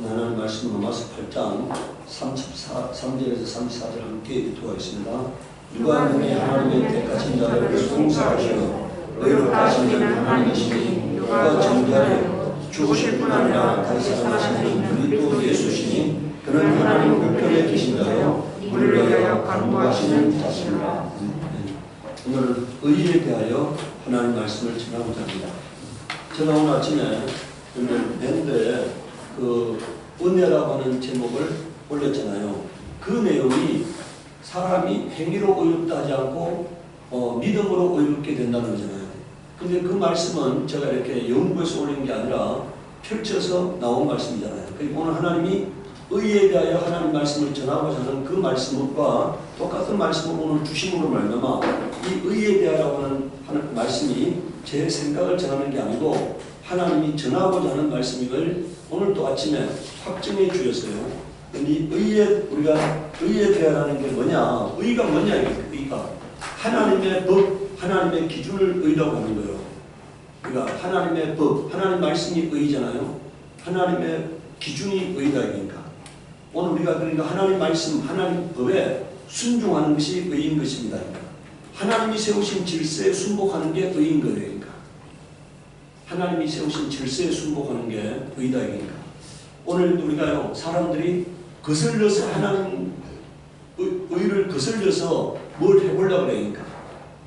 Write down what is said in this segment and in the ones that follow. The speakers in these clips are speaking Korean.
오늘 하나님 말씀 로마서 8장 33절에서 34절 함께 읽도록 하겠습니다. 누가 능히 하나님의 택하신 자를 송사하시어 의롭다 하시는 하나님이시니 누가 정죄하여 죽으실 뿐 아니라 다시 살아나시는 그리스도 예수시니 그는 하나님 우편에 계신 자요 우리를 위하여 간구하시는 자시니라. 오늘은 의에 대하여 하나님 말씀을 전하고자 합니다. 제가 오늘 아침에 밴드에 은혜라고 하는 제목을 올렸잖아요. 그 내용이 사람이 행위로 의롭다 하지 않고 믿음으로 의롭게 된다는 거잖아요. 근데 그 말씀은 제가 이렇게 연구해서 올린 게 아니라 펼쳐서 나온 말씀이잖아요. 그리고 오늘 하나님이 의에 대하여 하나님 말씀을 전하고자 하는 그 말씀과 똑같은 말씀을 오늘 주심으로 말미암아 이 의에 대하여 하는 말씀이 제 생각을 전하는 게 아니고 하나님이 전하고자 하는 말씀임을 오늘 또 아침에 확증해 주셨어요. 근데 우리가 의에 대하라는 게 뭐냐? 의가 뭐냐? 의가 하나님의 법, 하나님의 기준을 의라고 하는 거예요. 그러니까 하나님의 법, 하나님 말씀이 의잖아요. 하나님의 기준이 의다 이니까. 오늘 우리가 그러니까 하나님 말씀, 하나님 법에 순종하는 것이 의인 것입니다. 하나님이 세우신 질서에 순복하는 게 의인 거예요. 그러니까. 하나님이 세우신 질서에 순복하는 게 의다 이니까. 오늘 우리가요, 사람들이 거슬려서 하나님 의를 거슬려서 뭘 해보려고 그러니까.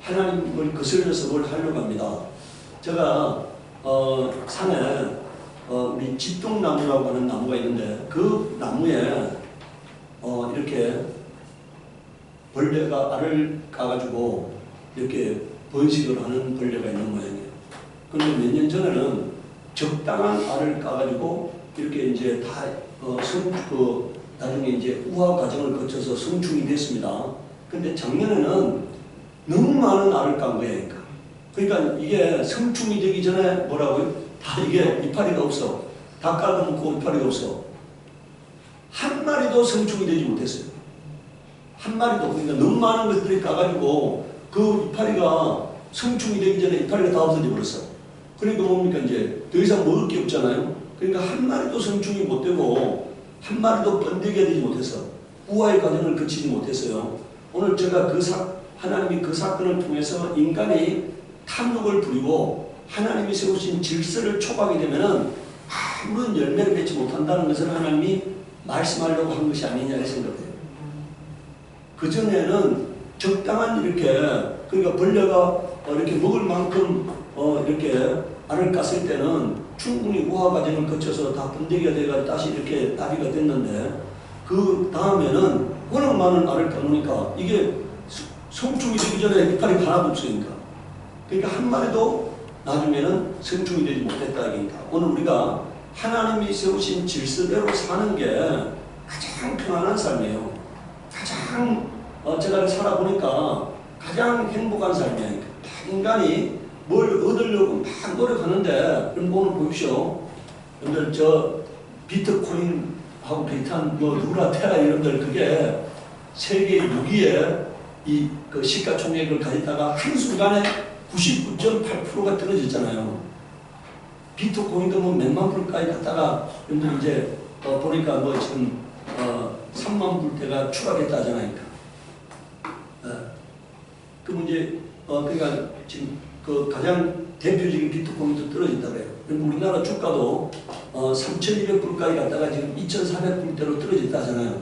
하나님을 거슬려서 뭘 하려고 합니다. 제가 산에 우리 집동나무라고 하는 나무가 있는데 그 나무에 이렇게 벌레가 알을 까가지고 이렇게 번식을 하는 벌레가 있는 모양이에요. 그런데 몇 년 전에는 적당한 알을 까가지고 이렇게 이제 다 나중에 이제 우화 과정을 거쳐서 성충이 됐습니다. 근데 작년에는 너무 많은 알을 깐 거예요. 그러니까 이게 성충이 되기 전에 뭐라고요? 다 이게 이파리가 없어. 다 깔아놓고 이파리가 없어. 한 마리도 성충이 되지 못했어요. 한 마리도. 그러니까 너무 많은 것들이 까가지고 그 이파리가 성충이 되기 전에 이파리가 다 없어져 버렸어. 그러니까 뭡니까 이제 더 이상 먹을 게 없잖아요. 그러니까 한 마리도 성충이 못 되고 한 마리도 번데기가 되지 못했어. 우화의 과정을 거치지 못했어요. 오늘 제가 하나님이 그 사건을 통해서 인간이 탐욕을 부리고 하나님이 세우신 질서를 초과하게 되면은 아무런 열매를 맺지 못한다는 것을 하나님이 말씀하려고 한 것이 아니냐 생각해요. 그전에는 적당한 이렇게 그러니까 벌레가 이렇게 먹을 만큼 이렇게 알을 깠을 때는 충분히 우화 과정을 거쳐서 다 번데기가 돼가 다시 이렇게 나비가 됐는데 그 다음에는 워낙 많은 알을 까놓으니까 이게 성충이 되기 전에 이파리 하나도 없으니까 그러니까 한 마리도 나중에는 성충이 되지 못했다. 그러니까 오늘 우리가 하나님이 세우신 질서대로 사는 게 가장 평안한 삶이에요. 가장 제가 살아보니까 가장 행복한 삶이에요. 인간이 뭘 얻으려고 막 노력하는데 오늘 보십시오. 여러분들 저 비트코인하고 비슷한 루라테라 이런들 그게 세계 6위에 그 시가총액을 가졌다가 한순간에 99.8%가 떨어졌잖아요. 비트코인도 몇만 불까지 갔다가 여러분들 이제 보니까 지금 3만 불대가 추락했다 하잖아요. 그 문제 그러니까 지금 그 가장 대표적인 비트코인도 떨어진다 그래요. 우리나라 주가도 3,200불까지 갔다가 지금 2,400불대로 떨어졌다 하잖아요.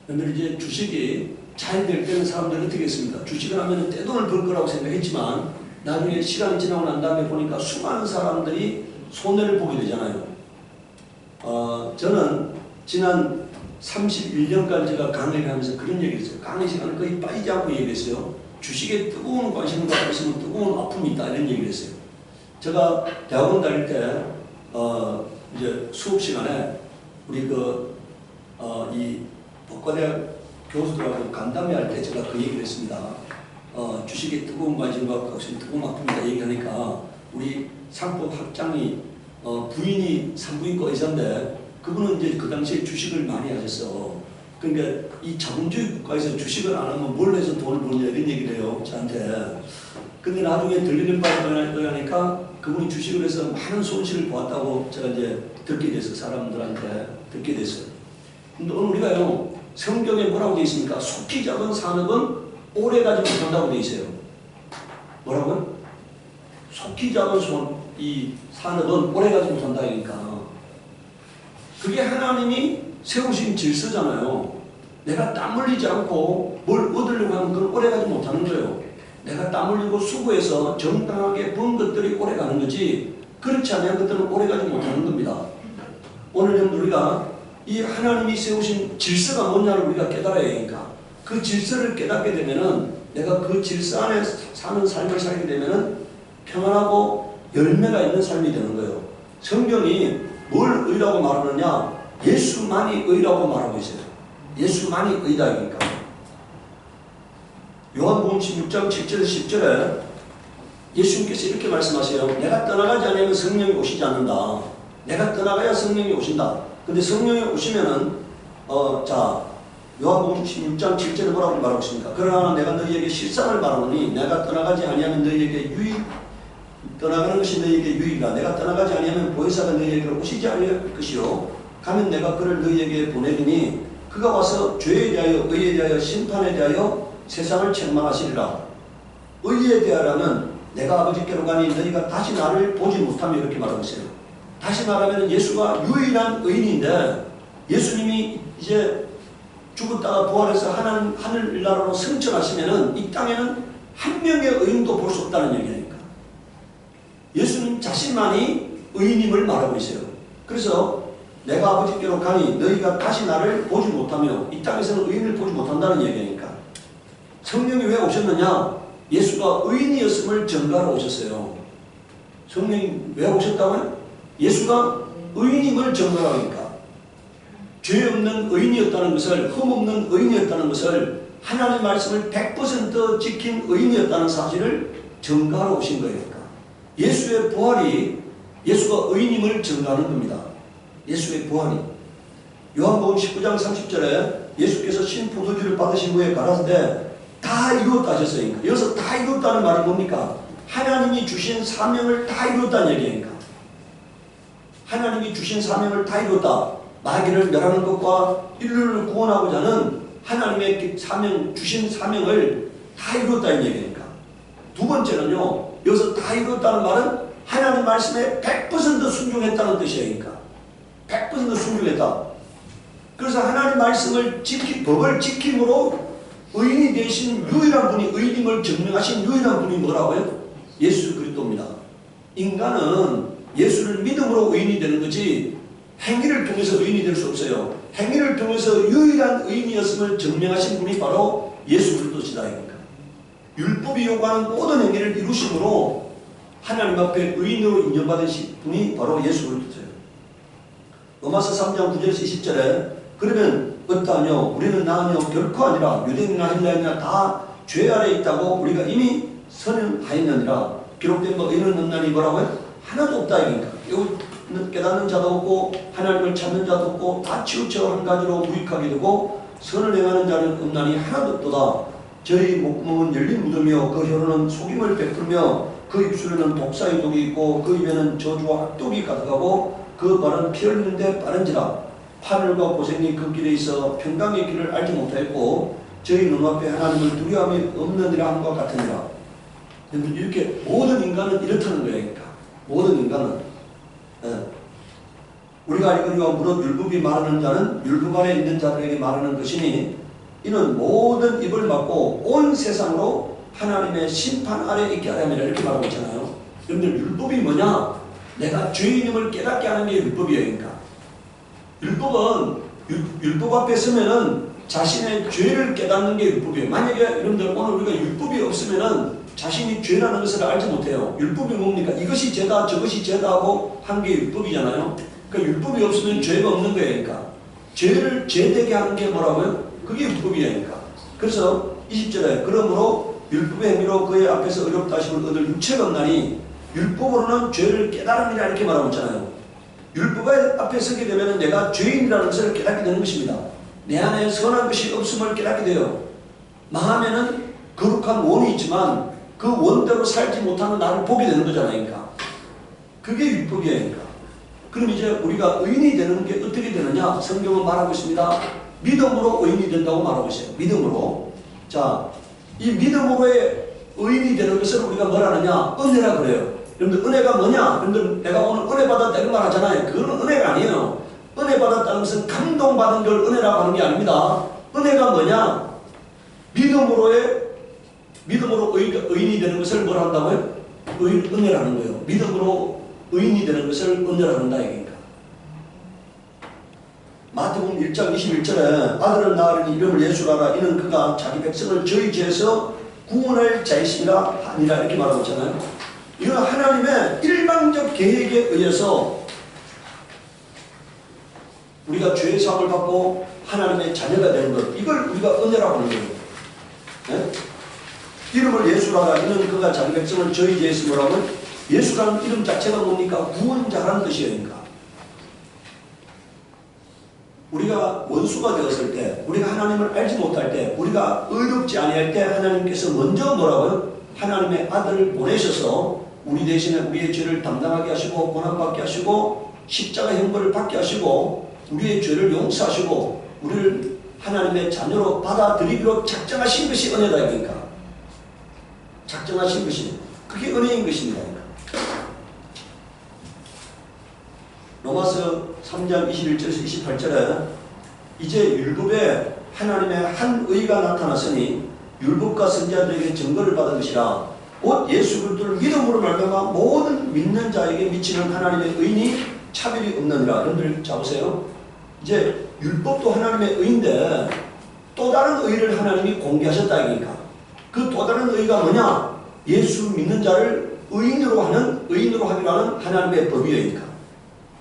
그런데 이제 주식이 잘 될 때는 사람들이 어떻게 했습니까? 주식을 하면 떼돈을 벌 거라고 생각했지만 나중에 시간이 지나고 난 다음에 보니까 수많은 사람들이 손해를 보게 되잖아요. 저는 지난 31년간 제가 강의를 하면서 그런 얘기를 했어요. 강의 시간을 거의 빠지지 않고 얘기했어요. 주식에 뜨거운 관심을 갖고 있으면 뜨거운 아픔이 있다 이런 얘기를 했어요. 제가 대학원 다닐 때 이제 수업 시간에 우리 이 법과대학 교수들하고 간담회 할 때 제가 그 얘기를 했습니다. 주식에 뜨거운 관심을 갖고 있으면 뜨거운 아픔이다 얘기하니까 우리 상법 학장이 부인이 산부인과 의사인데 그분은 이제 그 당시에 주식을 많이 하셨어. 그러니까 이 자본주의 국가에서 주식을 안 하면 뭘 해서 돈을 버냐 이런 얘기를 해요 저한테. 근데 나중에 들리는 바에 의하니까 그분이 주식을 해서 많은 손실을 보았다고 제가 이제 듣게 됐어요. 사람들한테 듣게 됐어요. 근데 오늘 우리가요, 성경에 뭐라고 되어 있습니까? 속히 잡은 산업은 오래 가지 못한다고 되어 있어요. 뭐라고요? 속히 잡은 이 산업은 오래 가지 못한다니까. 그게 하나님이 세우신 질서잖아요. 내가 땀 흘리지 않고 뭘 얻으려고 하면 그건 오래 가지 못하는 거예요. 내가 땀 흘리고 수고해서 정당하게 번 것들이 오래 가는 거지, 그렇지 않은 것들은 오래 가지 못하는 겁니다. 오늘은 우리가 이 하나님이 세우신 질서가 뭐냐를 우리가 깨달아야 하니까, 그 질서를 깨닫게 되면은 내가 그 질서 안에 사는 삶을 살게 되면은 평안하고 열매가 있는 삶이 되는 거예요. 성경이 뭘 의라고 말하느냐? 예수만이 의라고 말하고 있어요. 예수만이 의다 이니까. 요한복음 16장 7절 10절에 예수님께서 이렇게 말씀하세요. 내가 떠나가지 않으면 성령이 오시지 않는다. 내가 떠나가야 성령이 오신다. 근데 성령이 오시면은 요한복음 16장 7절에 뭐라고 말하고 있습니까? 그러나 내가 너희에게 실상을 말하노니 내가 떠나가지 아니하면 너희에게 떠나가는 것이 너희에게 유익이라. 내가 떠나가지 아니하면 보혜사가 너희에게 오시지 않을 것이요 가면 내가 그를 너희에게 보내리니 그가 와서 죄에 대하여 의에 대하여 심판에 대하여 세상을 책망하시리라. 의에 대하여는 내가 아버지께로 가니 너희가 다시 나를 보지 못하며 이렇게 말하고 있어요. 다시 말하면 예수가 유일한 의인인데, 예수님이 이제 죽었다가 부활해서 하늘나라로 승천하시면은 이 땅에는 한 명의 의인도 볼 수 없다는 얘기니까. 예수님 자신만이 의인임을 말하고 있어요. 그래서 내가 아버지께로 가니 너희가 다시 나를 보지 못하며, 이 땅에서는 의인을 보지 못한다는 얘기니까. 성령이 왜 오셨느냐? 예수가 의인이었음을 전가하러 오셨어요. 성령이 왜 오셨다고요? 예수가 의인임을 전가하니까. 죄 없는 의인이었다는 것을, 흠 없는 의인이었다는 것을, 하나님의 말씀을 100% 지킨 의인이었다는 사실을 전가하러 오신 거예요. 예수의 부활이 예수가 의인임을 전가하는 겁니다. 예수의 부활이. 요한복음 19장 30절에 예수께서 신포도주를 받으신 후에 가라사대 다 이루었다 하셨어요. 여기서 다 이루었다는 말은 뭡니까? 하나님이 주신 사명을 다 이루었다는 얘기니까. 하나님이 주신 사명을 다 이루었다. 마귀를 멸하는 것과 인류를 구원하고자 하는 하나님의 주신 사명을 다 이루었다는 얘기니까. 두 번째는요, 여기서 다 이루었다는 말은 하나님 말씀에 100% 순종했다는 뜻이니까. 100% 순종했다. 그래서 하나님 말씀을 법을 지킴으로 의인이 되신 유일한 분이, 의인임을 증명하신 유일한 분이 뭐라고요? 예수 그리스도입니다. 인간은 예수를 믿음으로 의인이 되는 거지 행위를 통해서 의인이 될 수 없어요. 행위를 통해서 유일한 의인이었음을 증명하신 분이 바로 예수 그리스도시다. 율법이 요구하는 모든 행위를 이루심으로 하나님 앞에 의인으로 인정받은 분이 바로 예수 그리스도예요. 로마서 3장 9절에서 20절에 그러면 어떠하뇨? 우리는 나으뇨? 결코 아니라 유대인이나 헬라인이나 다 죄 아래 있다고 우리가 이미 선언하였느니라. 기록된 거 의인은 없나니 뭐라고요? 하나도 없다 이거니까. 깨닫는 자도 없고 하나님을 찾는 자도 없고 다 치우쳐 한 가지로 무익하게 되고 선을 행하는 자는 없나니 하나도 없도다. 저희 목구멍은 열린 무덤이요 그 혀로는 속임을 베풀며 그 입술에는 독사의 독이 있고 그 입에는 저주와 악독이 가득하고 그 발은 피 흘리는데 빠른지라. 파멸과 고생이 그 길에 있어 평강의 길을 알지 못하였고 저희 눈앞에 하나님을 두려움이 없느니라 함과 같으니라. 이렇게 모든 인간은 이렇다는 거예요. 그러니까 모든 인간은 우리가 알거니와 무릇 율법이 말하는 자는 율법 안에 있는 자들에게 말하는 것이니 이는 모든 입을 막고 온 세상으로 하나님의 심판 아래 있게 하려면 이렇게 말하고 있잖아요. 여러분들 율법이 뭐냐? 내가 죄인임을 깨닫게 하는 게 율법이에요. 그러니까 율법은 율법 앞에 서면은 자신의 죄를 깨닫는 게 율법이에요. 만약에 여러분들 오늘 우리가 율법이 없으면은 자신이 죄라는 것을 알지 못해요. 율법이 뭡니까? 이것이 죄다 저것이 죄다 하고 한 게 율법이잖아요. 그러니까 율법이 없으면 죄가 없는 거예요. 그러니까 죄를 죄되게 하는 게 뭐라고요? 그게 율법이에요. 그러니까 그래서 20절에 그러므로 율법의 행위로 그의 앞에서 의롭다 하심을 얻을 육체가 없나니 율법으로는 죄를 깨달음이라 이렇게 말하고 있잖아요. 율법 앞에 서게 되면 내가 죄인이라는 것을 깨닫게 되는 것입니다. 내 안에 선한 것이 없음을 깨닫게 돼요. 망하면은 거룩한 원이 있지만 그 원대로 살지 못하는 나를 보게 되는 거잖아요. 그러니까 그게 율법이니까. 그럼 이제 우리가 의인이 되는 게 어떻게 되느냐? 성경은 말하고 있습니다. 믿음으로 의인이 된다고 말하고 있어요. 믿음으로. 자, 이 믿음으로의 의인이 되는 것을 우리가 뭐라느냐? 은혜라 그래요. 여러분들 은혜가 뭐냐? 여러분들 내가 오늘 은혜 받았다 이런 말 하잖아요. 그건 은혜가 아니에요. 은혜 받았다는 것은 감동받은 걸 은혜라고 하는 게 아닙니다. 은혜가 뭐냐? 믿음으로 의인이 되는 것을 뭐라 한다고요? 은혜라는 거예요. 믿음으로 의인이 되는 것을 은혜라 한다 얘기니까. 마태복음 1장 21절에 아들을 낳으려니 이름을 예수라라. 이는 그가 자기 백성을 저희 죄에서 구원할 자이심이라 아니라 이렇게 말하고 있잖아요. 이건 하나님의 일방적 계획에 의해서 우리가 죄의 사함을 받고 하나님의 자녀가 되는 것, 이걸 우리가 은혜라고 하는 거예요. 네? 이름을 예수라라. 이는 그가 자기 백성을 저희 죄에서 뭐라고? 예수라는 이름 자체가 뭡니까? 구원자라는 뜻이니까. 우리가 원수가 되었을 때, 우리가 하나님을 알지 못할 때, 우리가 의롭지 아니할 때 하나님께서 먼저 뭐라고요? 하나님의 아들을 보내셔서 우리 대신에 우리의 죄를 담당하게 하시고 고난받게 하시고 십자가 형벌을 받게 하시고 우리의 죄를 용서하시고 우리를 하나님의 자녀로 받아들이기로 작정하신 것이 은혜다 이니까. 작정하신 것이 그게 은혜인 것입니다. 로마서 3장 21절에서 28절에 이제 율법에 하나님의 한 의가 나타났으니 율법과 선지자들에게 증거를 받은 것이라 곧 예수 그리스도를 믿음으로 말미암아 모든 믿는 자에게 미치는 하나님의 의인이 차별이 없느니라. 여러분들 잡으세요. 이제 율법도 하나님의 의인데 또 다른 의를 하나님이 공개하셨다 이니까. 그 또 다른 의가 뭐냐? 예수 믿는 자를 의인으로 하기로 하는 하나님의 법이니까.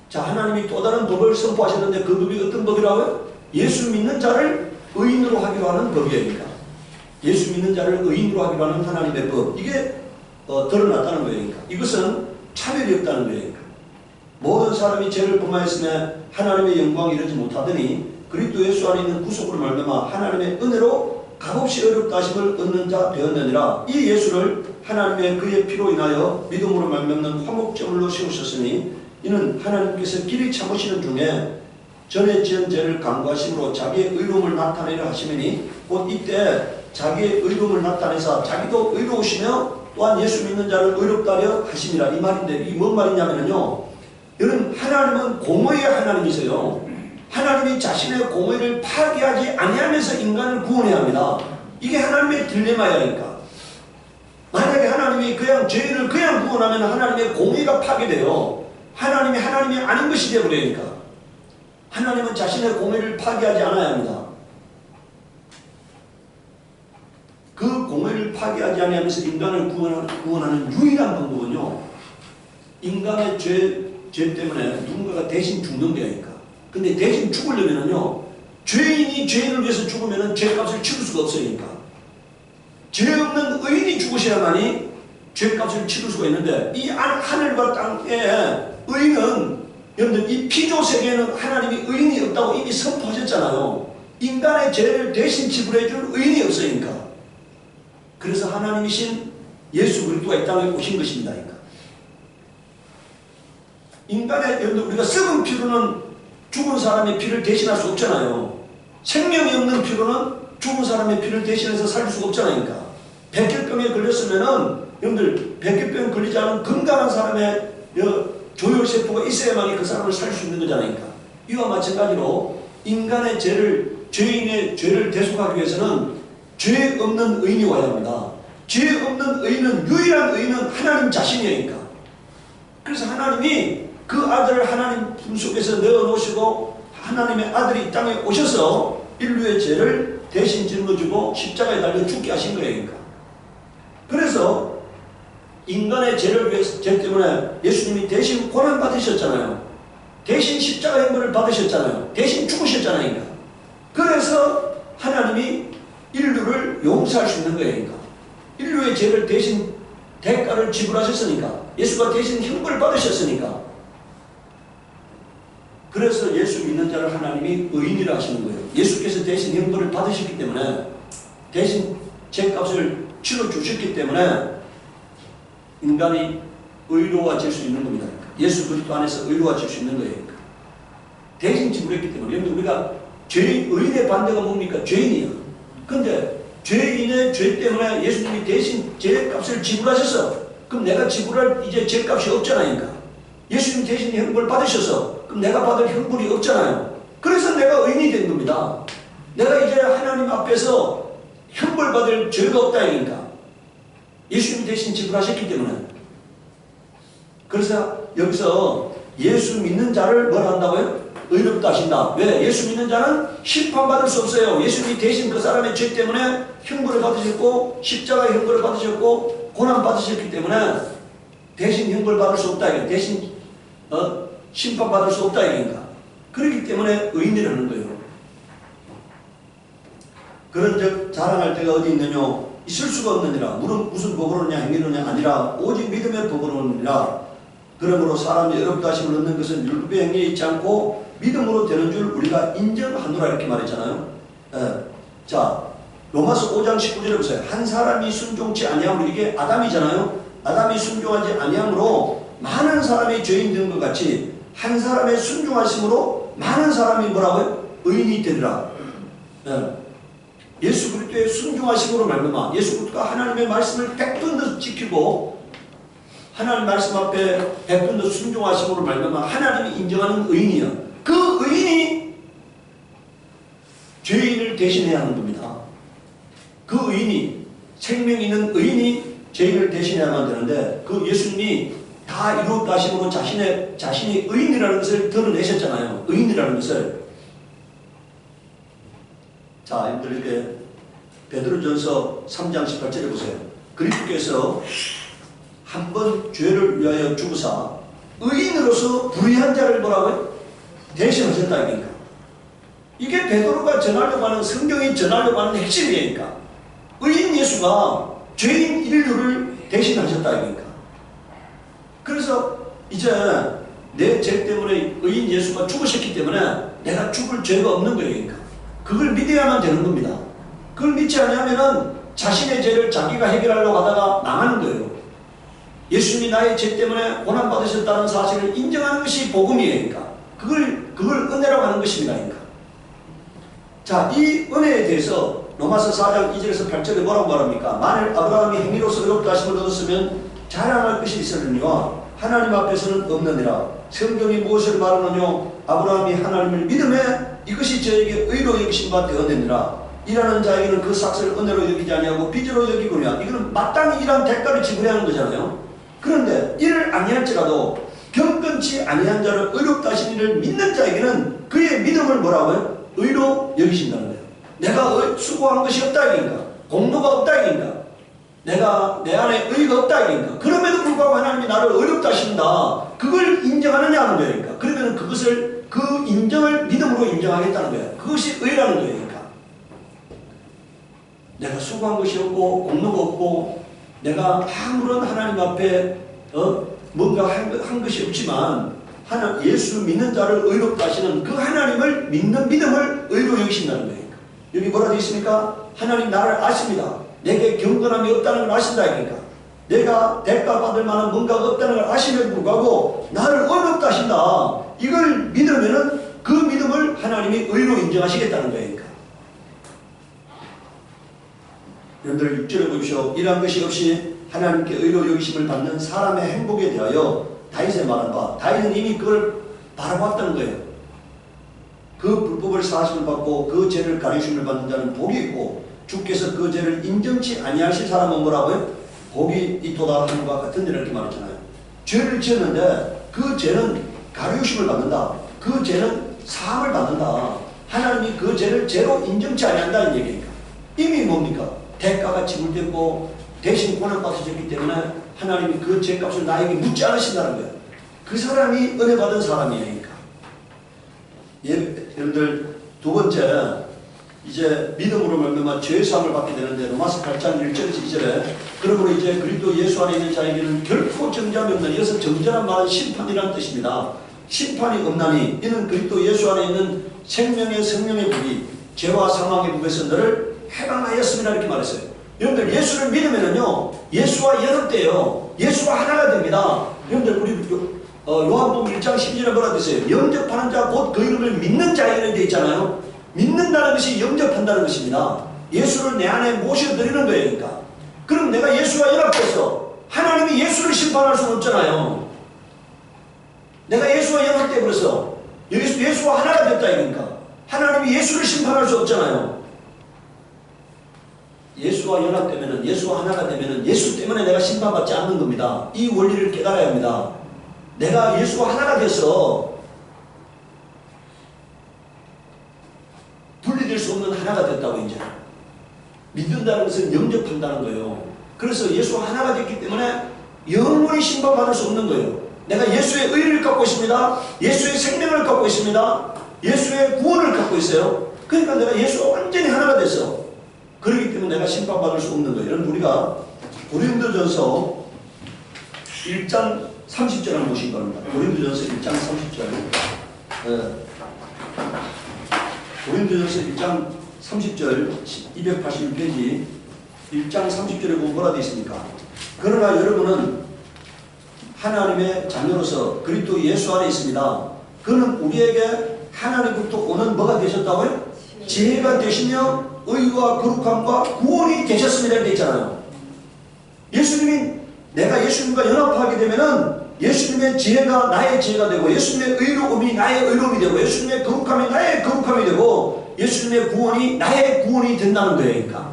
자, 하나님이 또 다른 법을 선포하셨는데 그 법이 어떤 법이라고요? 예수 믿는 자를 의인으로 하기로 하는 법이니까. 예수 믿는 자를 의인으로 하기로 하는 하나님의 법. 이게 드러났다는 거니까. 이것은 차별이 없다는 거니까. 모든 사람이 죄를 범하였으며 하나님의 영광을 이루지 못하더니 그리스도 예수 안에 있는 구속으로 말미암아 하나님의 은혜로 값없이 어렵다 하심을 얻는 자 되었느니라. 이 예수를 하나님의 그의 피로 인하여 믿음으로 말미암는 화목제물로 세우셨으니 이는 하나님께서 길이 참으시는 중에 전에 지은 죄를 간구하심으로 자기의 의로움을 나타내려 하시니 곧 이때 자기의 의로움을 나타내사 자기도 의로우시며 또한 예수 믿는 자를 의롭다 하려 하심이라. 이 말인데 이게 뭔 말이냐면요, 여러분 하나님은 공의의 하나님이세요. 하나님이 자신의 공의를 파괴하지 아니하면서 인간을 구원해야 합니다. 이게 하나님의 딜레마야니까. 만약에 하나님이 그냥 죄인을 그냥 구원하면 하나님의 공의가 파괴돼요. 하나님이 아닌 것이 되어버리니까. 하나님은 자신의 공의를 파괴하지 않아야 합니다. 그 공의를 파괴하지 아니하면서 인간을 구원하는 유일한 방법은요, 인간의 죄 때문에 누군가가 대신 죽는 데니까. 근데 대신 죽으려면은요, 죄인이 죄인을 위해서 죽으면은 죄값을 치를 수가 없으니까. 죄 없는 의인이 죽으셔야만이 죄값을 치를 수가 있는데, 이 하늘과 땅의 의인은, 여러분들 이 피조 세계에는 하나님이 의인이 없다고 이미 선포하셨잖아요. 인간의 죄를 대신 지불해 줄 의인이 없으니까. 그래서 하나님이신 예수 그리스도가 이 땅에 오신 것입니다. 인간의, 여러분들 우리가 썩은 피로는 죽은 사람의 피를 대신할 수 없잖아요. 생명이 없는 피로는 죽은 사람의 피를 대신해서 살 수가 없잖아요. 백혈병에 걸렸으면은 여러분들 백혈병 걸리지 않은 건강한 사람의 조혈세포가 있어야만이 그 사람을 살 수 있는 거잖아요. 이와 마찬가지로 인간의 죄인의 죄를 대속하기 위해서는 죄 없는 의인이 와야 합니다. 죄 없는 의인은, 유일한 의인은 하나님 자신이니까. 그래서 하나님이 그 아들을 하나님 품속에서 넣어놓으시고 하나님의 아들이 이 땅에 오셔서 인류의 죄를 대신 짊어지고 십자가에 달려 죽게 하신 거예요. 그래서 인간의 죄 때문에 예수님이 대신 고난 받으셨잖아요. 대신 십자가 형벌을 받으셨잖아요. 대신 죽으셨잖아요. 그래서 하나님이 인류를 용서할 수 있는 거예요. 인류의 죄를 대신 대가를 지불하셨으니까, 예수가 대신 형벌을 받으셨으니까. 그래서 예수 믿는 자를 하나님이 의인이라 하시는 거예요. 예수께서 대신 형벌을 받으셨기 때문에, 대신 죄값을 치러 주셨기 때문에 인간이 의로워질 수 있는 겁니다. 예수 그리스도 안에서 의로워질 수 있는 거예요. 대신 지불했기 때문에. 여러분 우리가 의인의 반대가 뭡니까? 죄인이야. 근데 죄인의 죄 때문에 예수님이 대신 죄값을 지불하셔서 그럼 내가 지불할 이제 죄값이 없잖아요. 예수님 대신 형벌 받으셔서 그럼 내가 받을 형벌이 없잖아요. 그래서 내가 의인이 된 겁니다. 내가 이제 하나님 앞에서 형벌 받을 죄가 없다 이니까 예수님 대신 지불하셨기 때문에. 그래서 여기서 예수 믿는 자를 뭘 한다고요? 의롭다 하신다. 왜? 예수 믿는 자는 심판받을 수 없어요. 예수님이 대신 그 사람의 죄 때문에 형벌을 받으셨고 십자가의 형벌을 받으셨고 고난 받으셨기 때문에 대신 형벌 받을 수 없다. 대신 심판받을 수 없다 이니까. 그렇기 때문에 의인이라는 거예요. 그런 즉 자랑할 때가 어디 있느냐? 있을 수가 없느니라. 무슨 법으로냐 행위로냐 아니라 오직 믿음의 법으로니라. 그러므로 사람이 의롭다 하심을 얻는 것은 율법의 행위에 있지 않고 믿음으로 되는 줄 우리가 인정하노라 이렇게 말했잖아요. 자, 로마서 5장 19절에 보세요. 한 사람이 순종치 아니함으로, 이게 아담이잖아요. 아담이 순종하지 아니함으로 많은 사람이 죄인 된 것 같이 한 사람의 순종하심으로 많은 사람이 뭐라고요? 의인이 되리라. 예수 그리스도의 순종하심으로 말미암아 예수 그리스도가 하나님의 말씀을 백분도 지키고 하나님 말씀 앞에 백분도 순종하심으로 말미암아 하나님이 인정하는 의인이요. 그 의인이 죄인을 대신해야 하는 겁니다. 그 의인이, 생명 있는 의인이 죄인을 대신해야만 되는데 그 예수님이 다 이루었다 하심으로 자신이 의인이라는 것을 드러내셨잖아요. 의인이라는 것을. 자, 여러분들 이렇게 베드로전서 3장 18절에 보세요. 그리스도께서 한 번 죄를 위하여 죽으사 의인으로서 불의한 자를 뭐라고요? 대신하셨다 이니까. 이게 베드로가 전하려고 하는, 성경이 전하려고 하는 핵심이니까. 의인 예수가 죄인 인류를 대신하셨다 이니까. 그래서 이제 내 죄 때문에 의인 예수가 죽으셨기 때문에 내가 죽을 죄가 없는 거예요. 그러니까. 그걸 믿어야만 되는 겁니다. 그걸 믿지 않으면 자신의 죄를 자기가 해결하려고 하다가 망하는 거예요. 예수님이 나의 죄 때문에 고난받으셨다는 사실을 인정하는 것이 복음이에요. 그러니까. 그걸 은혜라고 하는 것입니다. 그러니까. 자, 이 은혜에 대해서 로마서 4장 2절에서 8절에 뭐라고 말합니까? 만일 아브라함이 행위로서 의롭다 하심을 얻었으면 자랑할 것이 있었느니와 하나님 앞에서는 없느니라. 성경이 무엇을 말하느냐? 아브라함이 하나님을 믿음에 이것이 저에게 의로 여기신 바 되었느니라. 일하는 자에게는 그 삭슬을 은혜로 여기지 아니하고 빚으로 여기거냐. 이거는 마땅히 일한 대가를 지불해야 하는 거잖아요. 그런데 이를 아니할지라도 경건치 아니한 자를 의롭다 하신 이를 믿는 자에게는 그의 믿음을 뭐라고요? 의로 여기신다는 거예요. 내가 수고한 것이 없다 이니까. 공로가 없다 이니까. 내가 내 안에 의가 없다 이니까. 그럼에도 불구하고 하나님이 나를 의롭다 하신다. 그걸 인정하느냐 하는 거예요. 그러니까. 그러면 그것을, 그 인정을 믿음으로 인정하겠다는 거예요. 그것이 의라는 거예요. 그러니까. 내가 수고한 것이 없고 공로가 없고 내가 아무런 하나님 앞에 뭔가 한 것이 없지만 예수 믿는 자를 의롭다 하시는 그 하나님을 믿는 믿음을 의로 여기신다는 거예요. 여기 뭐라 되어 있습니까? 하나님 나를 아십니다. 내게 경건함이 없다는 걸 아신다. 그러니까 내가 대가 받을 만한 뭔가가 없다는 걸 아심에도 불구하고 나를 의롭다 하신다. 이걸 믿으면은 그 믿음을 하나님이 의로 인정하시겠다는 거예요. 그러니까. 여러분들 6절에 보십시오. 이러한 것이 없이 하나님께 의로 여기심을 받는 사람의 행복에 대하여 다윗의 말한 바, 다윗은 이미 그걸 바라봤다는 거예요. 그 불법을 사하심을 받고 그 죄를 가리심을 받는 자는 복이 있고 주께서 그 죄를 인정치 아니하실 사람은 뭐라고요? 복이 있도다 하는 것과 같은 일 이렇게 말했잖아요. 죄를 지었는데 그 죄는 가리심을 받는다. 그 죄는 사함을 받는다. 하나님이 그 죄를 죄로 인정치 아니한다는 얘기니까. 이미 뭡니까? 대가가 지불됐고 대신 고난받으셨기 때문에 하나님이 그 죄값을 나에게 묻지 않으신다는 거예요. 그 사람이 은혜 받은 사람이니까. 여러분들 두 번째, 이제 믿음으로 말미암아 죄사함을 받게 되는데 로마서 8장 1절에서 2절에 그러므로 이제 그리스도 예수 안에 있는 자에게는 결코 정죄함이 없나니, 이것은 정죄란 말은 심판이라는 뜻입니다. 심판이 없나니 이는 그리스도 예수 안에 있는 생명의 성령의 법이 죄와 사망의 법에서 너를 해방하였습니다 이렇게 말했어요. 여러분들 예수를 믿으면은요 예수와 연합돼요. 예수와 하나가 됩니다. 여러분들 우리 요한복음 1장 12절에 뭐라 되어 있어요? 영접하는 자 곧 그 이름을 믿는 자에게 되어 있잖아요. 믿는다는 것이 영접한다는 것입니다. 예수를 내 안에 모셔드리는 거예요. 그러니까. 그럼 내가 예수와 연합돼서 하나님이 예수를 심판할 수는 없잖아요. 내가 예수와 연합돼버려서 예수와 하나가 됐다 이니까 하나님이 예수를 심판할 수 없잖아요. 예수와 연합되면은, 예수와 하나가 되면은 예수 때문에 내가 심판받지 않는 겁니다. 이 원리를 깨달아야 합니다. 내가 예수와 하나가 돼서 분리될 수 없는 하나가 됐다고 이제 믿는다는 것은 영접한다는 거예요. 그래서 예수와 하나가 됐기 때문에 영원히 심판받을 수 없는 거예요. 내가 예수의 의를 갖고 있습니다. 예수의 생명을 갖고 있습니다. 예수의 구원을 갖고 있어요. 그러니까 내가 예수와 완전히 하나가 됐어. 그렇기 때문에 내가 심판받을 수 없는 거예요. 여러분 우리가 고린도전서 1장 30절 한번 보시기 바랍니다. 고린도전서 1장 30절. 고린도전서 1장 30절 281페이지 1장 30절에 보면 뭐라 되어 있습니까? 그러나 여러분은 하나님의 자녀로서 그리스도 예수 안에 있습니다. 그는 우리에게 하나님부터 오는 뭐가 되셨다고요? 지혜가 되시며 의와 거룩함과 구원이 되셨습니다. 이렇게 있잖아요. 예수님이 내가 예수님과 연합하게 되면은 예수님의 지혜가 나의 지혜가 되고 예수님의 의로움이 나의 의로움이 되고 예수님의 거룩함이 나의 거룩함이 되고 예수님의 구원이 나의 구원이 된다는 거예요. 그러니까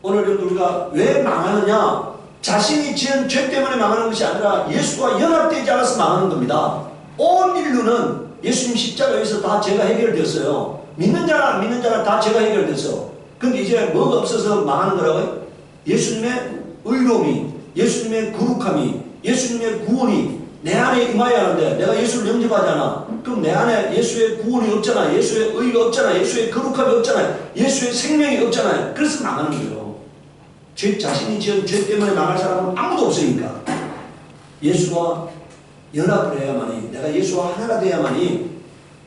오늘 우리가 왜 망하느냐? 자신이 지은 죄 때문에 망하는 것이 아니라 예수와 연합되지 않아서 망하는 겁니다. 온 인류는 예수님 십자가에서 다 죄가 해결되었어요. 믿는 자나 안 믿는 자나 다 죄가 해결됐어. 근데 이제 뭐가 없어서 망하는 거라고요? 예수님의 의로움이, 예수님의 거룩함이, 예수님의 구원이 내 안에 임하여야 하는데 내가 예수를 영접하지 않아. 그럼 내 안에 예수의 구원이 없잖아. 예수의 의가 없잖아. 예수의 거룩함이 없잖아. 예수의 생명이 없잖아요. 그래서 망하는 거예요. 자신이 지은 죄 때문에 망할 사람은 아무도 없으니까 예수와 연합을 해야만이, 내가 예수와 하나가 돼야만이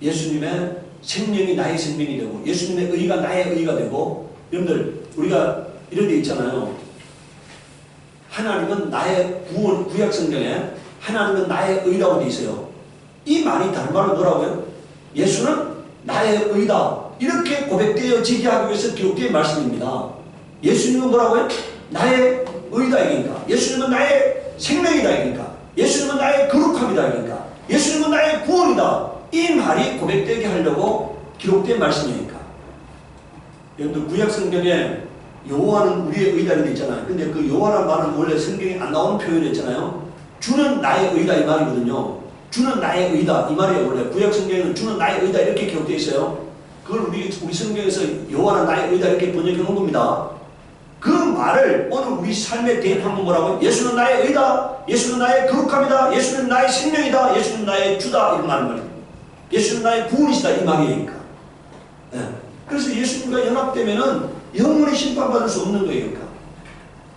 예수님의 생명이 나의 생명이 되고 예수님의 의가 나의 의가 되고. 여러분들 우리가 이런 데 있잖아요. 하나님은 나의 구원, 구약 성경에 하나님은 나의 의라고 되어 있어요. 이 말이 다른 말로 뭐라고요? 예수는 나의 의다. 이렇게 고백되어지게 하기 위해서 기록된 말씀입니다. 예수님은 뭐라고요? 나의 의다 이니까. 예수님은 나의 생명이다 이니까. 예수님은 나의 거룩함이다 이니까. 예수님은 나의 구원이다. 이 말이 고백되게 하려고 기록된 말씀이니까. 여러분들 구약 성경에 여호와는 우리의 의다라고 되어 있잖아요. 근데 그 여호와라는 말은 원래 성경에 안 나오는 표현이었잖아요. 주는 나의 의다 이 말이거든요. 주는 나의 의다 이 말이에요. 원래 구약 성경에는 주는 나의 의다 이렇게 기록되어 있어요. 그걸 우리 성경에서 여호와는 나의 의다 이렇게 번역해 놓은 겁니다. 그 말을 오늘 우리 삶에 대입하면 뭐라고요? 예수는 나의 의다. 예수는 나의 거룩함이다. 예수는 나의 생명이다. 예수는 나의 주다. 이런 말입니다. 예수는 나의 구원이시다. 이 말이니까. 네. 그래서 예수님과 연합되면은 영원히 심판받을 수 없는 거예요. 그러니까.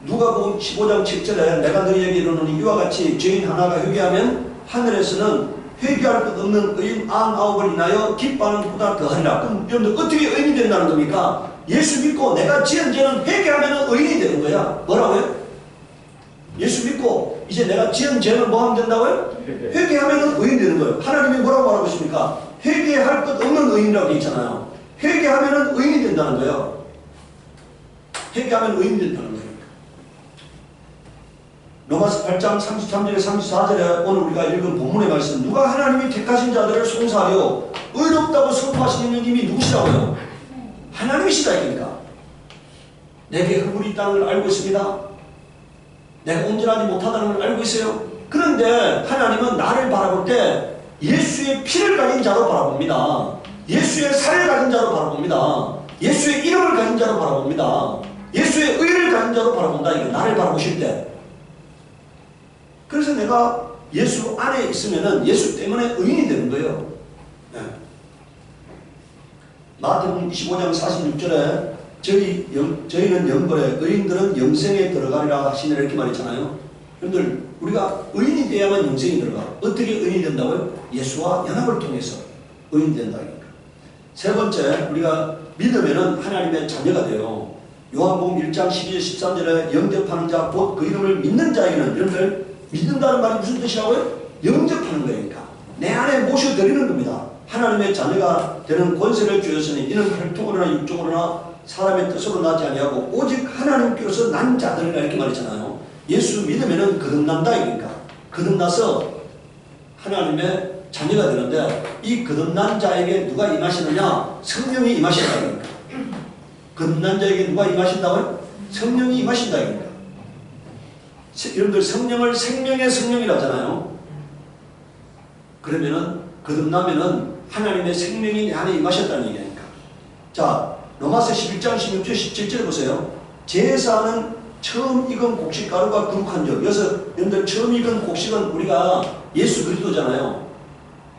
누가복음 15장 7절에 내가 너희에게 이르노니 이와 같이 죄인 하나가 회개하면 하늘에서는 회개할 것 없는 의인 99을 인하여 기뻐하는 보다 더하리라. 그럼 여러분들 어떻게 의인이 된다는 겁니까? 예수 믿고 내가 지은 죄는 회개하면 의인이 되는 거야. 뭐라고요? 예수 믿고 이제 내가 지은 죄는 뭐 하면 된다고요? 회개하면 의인이 되는 거예요. 하나님이 뭐라고 말하고 있습니까? 회개할 것 없는 의인이라고 되어 있잖아요. 회개하면 의인이 된다는 거예요. 회개하면 의인이 된다는 거예요. 로마서 8장 33절에 34절에 오늘 우리가 읽은 본문의 말씀, 누가 하나님이 택하신 자들을 송사하여 의롭다고 선포하시는 님이 누구시라고요? 하나님이시다 이니까. 내게 흠물이 있다는 걸 알고 있습니다. 내가 온전하지 못하다는 걸 알고 있어요. 그런데 하나님은 나를 바라볼 때 예수의 피를 가진 자로 바라봅니다. 예수의 살을 가진 자로 바라봅니다. 예수의 이름을 가진 자로 바라봅니다. 예수의 의를 가진 자로 바라본다. 이게 나를 바라보실 때. 그래서 내가 예수 안에 있으면은 예수 때문에 의인이 되는 거예요. 네. 마태복음 25장 46절에 저희는 영벌에 의인들은 영생에 들어가리라 하시네 이렇게 말했잖아요. 여러분들 우리가 의인이 돼야만 영생이 들어가. 어떻게 의인이 된다고요? 예수와 연합을 통해서 의인이 된다니까. 세 번째, 우리가 믿으면은 하나님의 자녀가 돼요. 요한복음 1장 12절 13절에 영접하는 자 곧 그 이름을 믿는 자에게는, 여러분들 믿는다는 말이 무슨 뜻이라고요? 영접하는 거니까 내 안에 모셔드리는 겁니다. 하나님의 자녀가 되는 권세를 주셨으니 이는 혈통으로나 육적으로나 사람의 뜻으로 나지 아니하고 오직 하나님께로서 난 자들이라 이렇게 말했잖아요. 예수 믿으면은 거듭난다 이니까 거듭나서 하나님의 자녀가 되는데 이 거듭난 자에게 누가 임하시느냐? 성령이 임하신다 이니까 거듭난 자에게 누가 임하신다고요? 성령이 임하신다 이니까 여러분들 성령을 생명의 성령이라 하잖아요. 그러면은 거듭나면은 하나님의 생명이 내 안에 임하셨다는 얘기니까. 자, 로마서 11장 16절 17절 보세요. 제사는 처음 익은 곡식 가루가 거룩한 적. 여기서 여러분들 처음 익은 곡식은 우리가 예수 그리스도잖아요.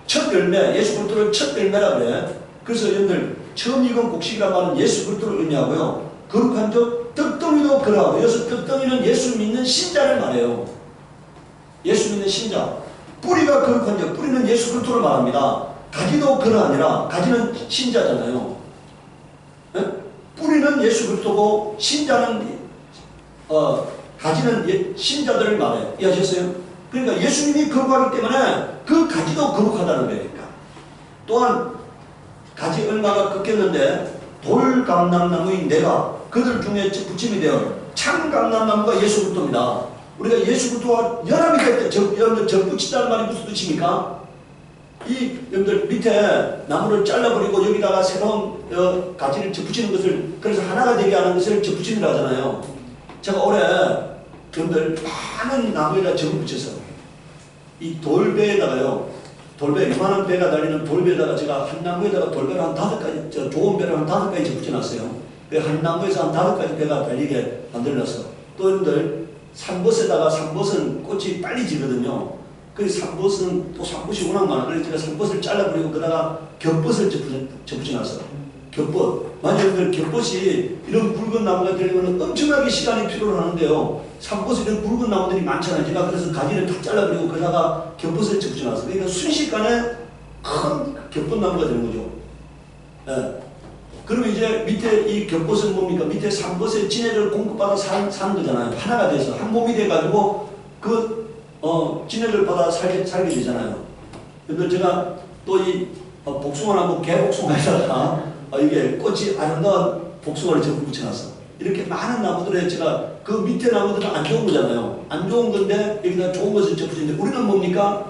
첫 열매, 예수 그리스도를 첫 열매라 그래. 그래서 여러분들 처음 익은 곡식이란 말은 예수 그리스도를 의미하고요. 거룩한 적, 떡덩이도 그러하고 여기서 떡덩이는 예수 믿는 신자를 말해요. 예수 믿는 신자. 뿌리가 거룩한 적, 뿌리는 예수 그리스도를 말합니다. 가지도 그러하니라. 가지는 신자잖아요. 네? 뿌리는 예수 그리스도고 신자는 가지는 신자들을 말해요. 이해하셨어요? 그러니까 예수님이 거룩하기 때문에 그 가지도 거룩하다는 거니까. 또한 가지 얼마가 꺾였는데 돌감람나무인 내가 그들 중에 붙임이 되어 참감람나무가 예수 그리스도입니다. 우리가 예수 그리스도와 연합이 될 때 여러분들 접붙이다는 말이 무슨 뜻입니까? 이 여러분들 밑에 나무를 잘라버리고 여기다가 새로운 가지를 접붙이는 것을 그래서 하나가 되게 하는 것을 접붙이는 하잖아요. 제가 올해 여러분들 많은 나무에다 접붙여서 이 돌배에다가요, 돌배 이만한 배가 달리는 돌배에다가 제가 한 나무에다가 돌배를 한 5가지, 좋은 배를 한 5가지 접붙여놨어요. 한 나무에서 한 5가지 배가 달리게 만들어놨어. 또 여러분들 산벗에다가 산벗은 꽃이 빨리 지거든요. 그 산벗은 또 산벗이 워낙 많아. 그래서 제가 산벗을 잘라버리고 그다가 겹벗을 접붙여놨어. 겹벗. 만약 여러분들 겹벗이 이런 굵은 나무가 되려면 엄청나게 시간이 필요로 하는데요. 산벗이 이런 굵은 나무들이 많잖아요. 제가 그래서 가지를 다 잘라버리고 그다가 겹벗을 접붙여놨어. 그러니까 순식간에 큰 겹벗나무가 되는 거죠. 예. 그러면 이제 밑에 이 겹벗은 뭡니까? 밑에 산벗의 진해를 공급받아 사는 거잖아요. 하나가 돼서 한 몸이 돼가지고 진해를 받아 살게 되잖아요. 그런데 제가 또 이 복숭아나무 개복숭아에다가 이게 꽃이 아름다운 복숭아를 전부 붙여놨어. 이렇게 많은 나무들에 제가 그 밑에 나무들은 안 좋은 거잖아요. 안 좋은 건데 여기다 좋은 것을 접붙이는데 우리는 뭡니까?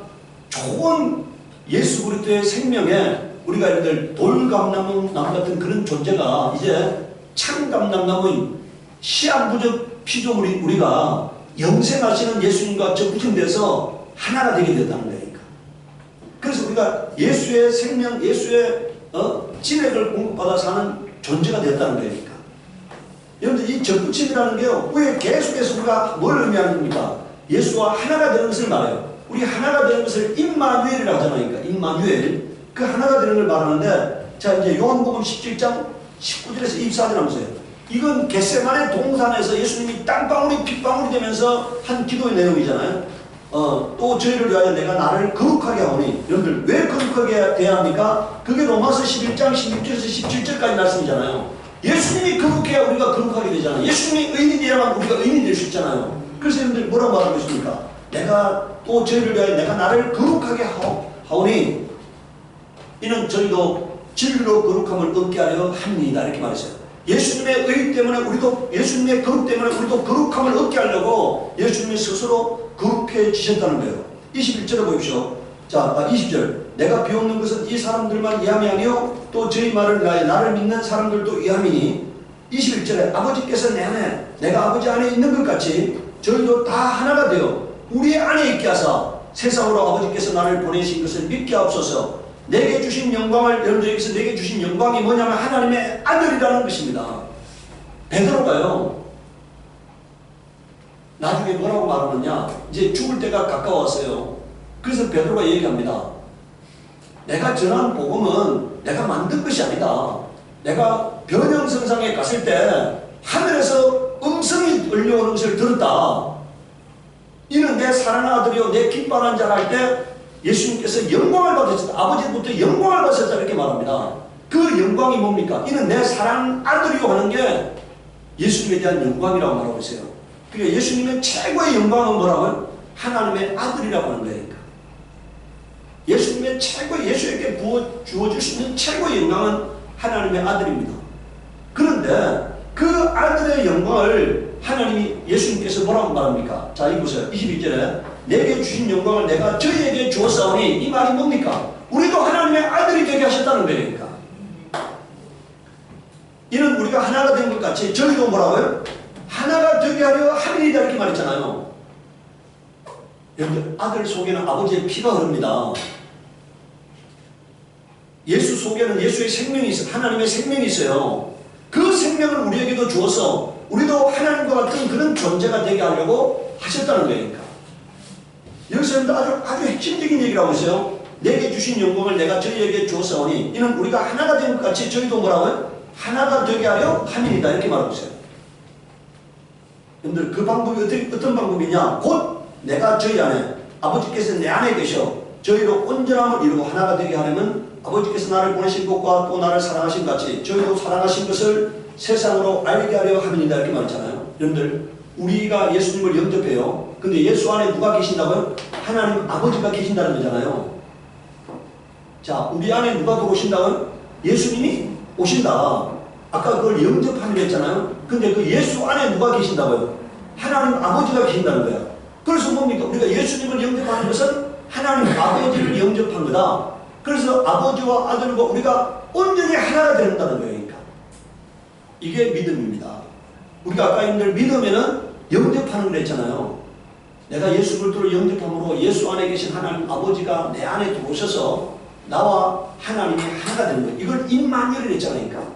좋은 예수 그리스도의 생명에 우리가 여러분들 돌감나무 같은 그런 존재가 이제 참감람나무인 시한부적 피조물인 우리가 영생하시는 예수님과 접붙임돼서 하나가 되게 됐다는 거니까. 그래서 우리가 예수의 생명, 예수의 진액을 공급받아 사는 존재가 됐다는 거니까. 여러분들 이 접붙임이라는 게요, 왜 계속해서 우리가 뭘 의미하는 겁니까? 예수와 하나가 되는 것을 말해요. 우리 하나가 되는 것을 임마누엘이라고 하잖아요. 임마누엘. 그 하나가 되는 걸 말하는데, 자, 이제 요한복음 17장 19절에서 24절 한번 보세요. 이건 겟세마네 동산에서 예수님이 땀방울이 핏방울이 되면서 한 기도의 내용이잖아요. 또 저희를 위하여 내가 나를 거룩하게 하오니. 여러분들 왜 거룩하게 돼야 합니까? 그게 로마서 11장 16절에서 17절까지 말씀이잖아요. 예수님이 거룩해야 우리가 거룩하게 되잖아요. 예수님이 의인이 되야만 우리가 의인이 될 수 있잖아요. 그래서 여러분들 뭐라고 말하고 있습니까? 내가 또 저희를 위하여 내가 나를 거룩하게 하오니 이는 저희도 진리로 거룩함을 얻게 하려 합니다. 이렇게 말했어요. 예수님의 의 때문에 우리도, 예수님의 거룩 때문에 우리도 거룩함을 얻게 하려고 예수님이 스스로 거룩해지셨다는 거예요. 21절에 보십시오. 자, 20절. 내가 비웃는 것은 이 사람들만 이함이 아니요 또 저희 말을 위하여 나를 믿는 사람들도 이함이니. 21절에 아버지께서 내 안에 내가 아버지 안에 있는 것 같이 저희도 다 하나가 되어 우리 안에 있게 하사 세상으로 아버지께서 나를 보내신 것을 믿게 하옵소서. 내게 주신 영광을, 여러분들에게서 내게 주신 영광이 뭐냐면 하나님의 아들이라는 것입니다. 베드로가요, 나중에 뭐라고 말하느냐, 이제 죽을 때가 가까웠어요. 그래서 베드로가 얘기합니다. 내가 전한 복음은 내가 만든 것이 아니다. 내가 변형성상에 갔을 때 하늘에서 음성이 들려오는 것을 들었다. 이는 내 사랑하는 아들이요 내 기뻐하는 자라 할 때 예수님께서 영광을 받으셨다. 아버지부터 영광을 받으셨다. 이렇게 말합니다. 그 영광이 뭡니까? 이는 내 사랑 아들이요 하는 게 예수님에 대한 영광이라고 말하고 있어요. 그러니까 예수님의 최고의 영광은 뭐라고요? 하나님의 아들이라고 하는 거니까. 예수님의 예수에게 주어줄 수 있는 최고의 영광은 하나님의 아들입니다. 그런데 그 아들의 영광을 하나님이 예수님께서 뭐라고 말합니까? 자, 이 보세요. 22절에 내게 주신 영광을 내가 저희에게 주었사오니, 이 말이 뭡니까? 우리도 하나님의 아들이 되게 하셨다는 거니까. 이는 우리가 하나가 된 것 같이 저희도 뭐라고요? 하나가 되게 하려 함이니이다, 이렇게 말했잖아요. 여러분들, 아들 속에는 아버지의 피가 흐릅니다. 예수 속에는 예수의 생명이 있어요. 하나님의 생명이 있어요. 그 생명을 우리에게도 주어서 우리도 하나님과 같은 그런 존재가 되게 하려고 하셨다는 거니까. 여기서 아주 핵심적인 얘기를 하고 있어요. 내게 주신 영광을 내가 저희에게 주었사오니 이는 우리가 하나가 된 것 같이 저희도 뭐라고요? 하나가 되게 하려 함이니이다, 이렇게 말하고 있어요. 여러분들, 그 방법이 어떤 방법이냐? 곧 내가 저희 안에, 아버지께서 내 안에 계셔 저희로 온전함을 이루고 하나가 되게 하려면 아버지께서 나를 보내신 것과 또 나를 사랑하신 같이 저희도 사랑하신 것을 세상으로 알게 하려 함이니이다, 이렇게 말했잖아요. 여러분들, 우리가 예수님을 영접해요. 근데 예수 안에 누가 계신다고요? 하나님 아버지가 계신다는 거잖아요. 자, 우리 안에 누가 들어오신다고요? 예수님이 오신다. 아까 그걸 영접하기로 했잖아요. 근데 그 예수 안에 누가 계신다고요? 하나님 아버지가 계신다는 거야. 그래서 뭡니까? 우리가 예수님을 영접하는 것은 하나님 아버지를 영접한 거다. 그래서 아버지와 아들과 우리가 온전히 하나가 된다는 거예요. 그러니까 이게 믿음입니다. 우리가 아까 여러분들 믿으면은 영접하는 걸 했잖아요. 내가 예수 그리스도를 영접함으로 예수 안에 계신 하나님 아버지가 내 안에 들어오셔서 나와 하나님이 하나가 되는 거예요. 이걸 임마누엘이라 했잖아요. 그러니까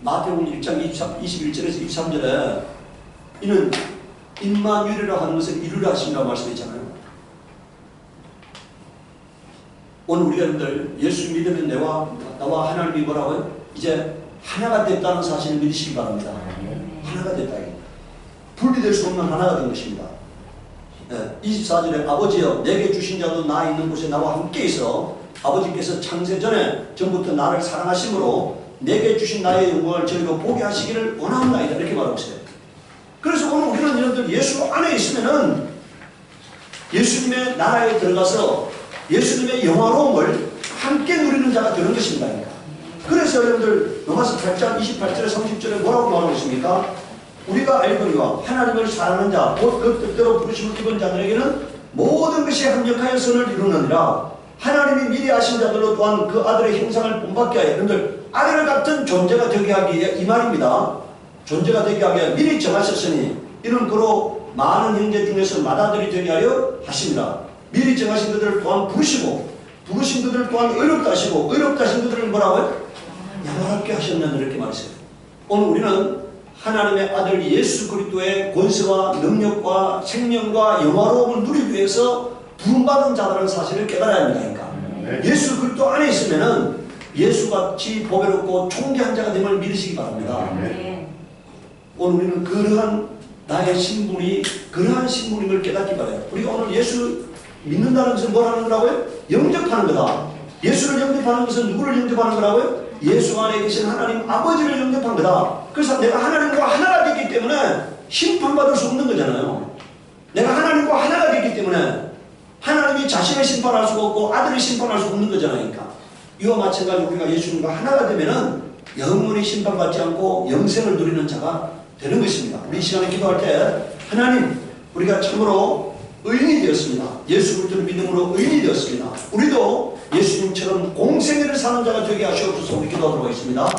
마태복음 1장 21절에서 23절에 이는 임마누엘이라 하는 것을 이루려 하신다고 말씀했잖아요. 오늘 우리가 여러분들 예수 믿으면 나와 하나님이 뭐라고요? 이제 하나가 됐다는 사실을 믿으시기 바랍니다. 하나가 됐다. 분리될 수 없는 하나가 된 것입니다. 24절에 아버지여 내게 주신 자도 나 있는 곳에 나와 함께 있어 아버지께서 창세전에 전부터 나를 사랑하심으로 내게 주신 나의 영광을 저희로 보게 하시기를 원하옵나이다, 이렇게 말하고 있어요. 그래서 오늘 우리는 여러분들 예수 안에 있으면은 예수님의 나라에 들어가서 예수님의 영화로움을 함께 누리는 자가 되는 것입니다. 그래서 여러분들 로마서 8장 28절에 30절에 뭐라고 말하고 있습니까? 우리가 알거니와 하나님을 사랑하는 자 곧 그 뜻대로 부르심을 입은 자들에게는 모든 것이 합력하여 선을 이루느니라. 하나님이 미리 아신 자들로 또한 그 아들의 형상을 본받게 하여, 여러분들 아들 같은 존재가 되게 하기 위해, 이 말입니다. 존재가 되게 하기 위해 미리 정하셨으니 이는 그로 많은 형제 중에서 맏아들이 되게 하려 하십니다. 미리 정하신 그들을 또한 부르시고 부르신 그들을 또한 의롭다 하시고 의롭다 하신 그들을 뭐라고요? 영화롭게 하셨느냐, 이렇게 말했어요. 오늘 우리는 하나님의 아들 예수 그리스도의 권세와 능력과 생명과 영화로움을 누리기 위해서 부름받은 자라는 사실을 깨달아야 합니다. 그러니까 예수 그리스도 안에 있으면은 예수같이 보배롭고 총대한 자가 됨을 믿으시기 바랍니다. 오늘 우리는 그러한 나의 신분이 그러한 신분임을 깨닫기 바라요. 우리가 오늘 예수 믿는다는 것은 뭘 하는 거라고요? 영접하는 거다. 예수를 영접하는 것은 누구를 영접하는 거라고요? 예수 안에 계신 하나님 아버지를 영접한 거다. 그래서 내가 하나님과 하나가 됐기 때문에 심판받을 수 없는 거잖아요. 내가 하나님과 하나가 됐기 때문에 하나님이 자신을 심판할 수가 없고 아들을 심판할 수 없는 거잖아요. 그러니까 이와 마찬가지로 우리가 예수님과 하나가 되면은 영원히 심판받지 않고 영생을 누리는 자가 되는 것입니다. 우리 이 시간에 기도할 때 하나님, 우리가 참으로 의인이 되었습니다. 예수 그리스도를 믿음으로 의인이 되었습니다. 우리도 예수님처럼 공생애를 사는 자가 되게 하시옵소서. 우리 기도하도록 하겠습니다.